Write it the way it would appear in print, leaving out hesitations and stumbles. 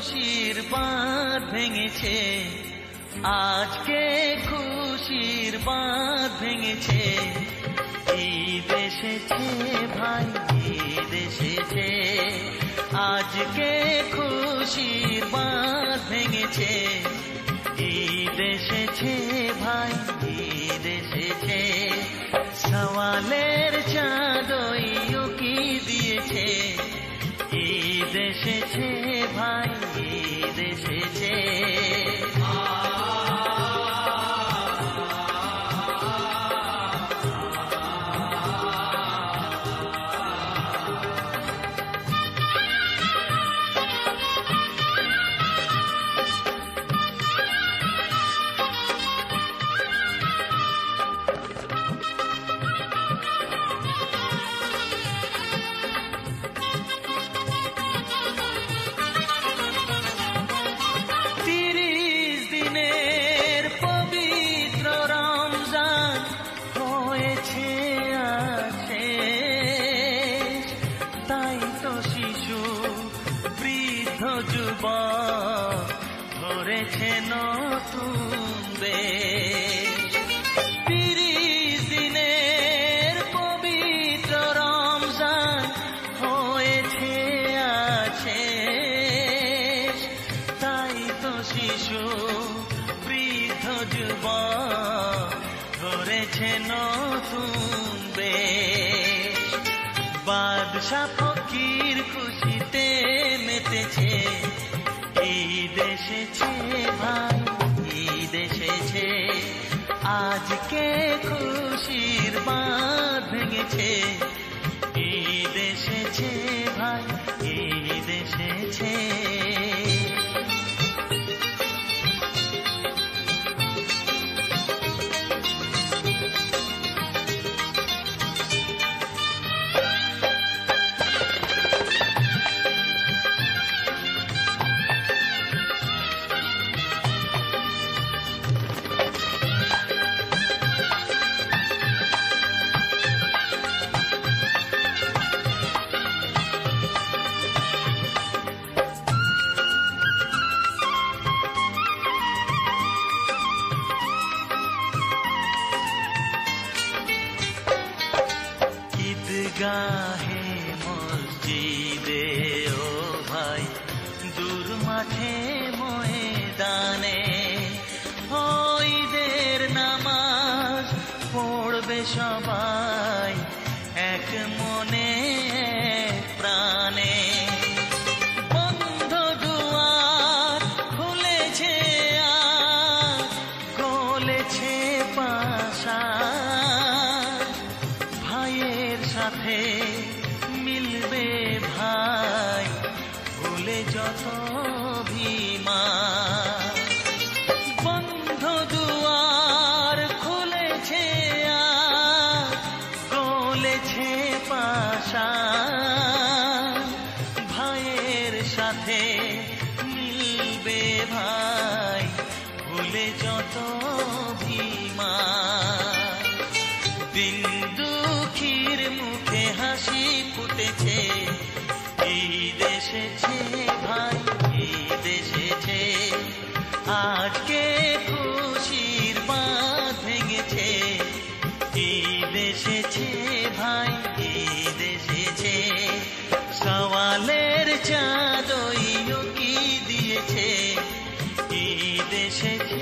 খুশির বাঁধ ভেঙেছে, আজকে খুশির বাঁধ ভেঙেছে। ঈদ এসেছে ভাই, ঈদ এসেছে, আজকে খুশির বাঁধ ভেঙেছে। ঈদ এসেছে ভাই, ঈদ এসেছে, সওয়ালের চাঁদই উকি দিয়েছে। ঈদ এসেছে ভাই, ঈদ এসেছে। ধরেছে নতুন দেশ। ৩০ দিনের পবিত্র রমজান হয়েছে আছে, তাই তো শিশু বৃদ্ধ যুবক ধরেছে নতুন দেশ। বাদশা ফকির খুশিতে মেতেছে। ঈদ এসেছে ভাই, ঈদ এসেছে, আজকে খুশির বাঁধ ভেঙেছে। ঈদ এসেছে ভাই, ঈদ এসেছে। গাহে মসজিদে ও ভাই, দূর মাঠে ময়দানে ঈদের নামাজ পড়বে সবাই এক মনে প্রাণে। বন্ধ দুয়ার খুলেছে আর গলেছে পাশা, সাথে মিলবে ভাই ভুলে যত অভিমান। বন্ধ দুয়ার খুলেছে আর গলেছে পাশা, ভাইয়ের সাথে মিলবে ভাই ভুলে যত অভিমান। দিন দুঃখীর মুখে হাসি ফুটেছে। ঈদ এসেছে ভাই, ঈদ এসেছে, আজকে খুশির বাঁধ ভেঙেছে। ঈদ এসেছে ভাই, ঈদ এসেছে, সওয়ালের চাঁদই উকি দিয়েছে। ঈদ এসেছে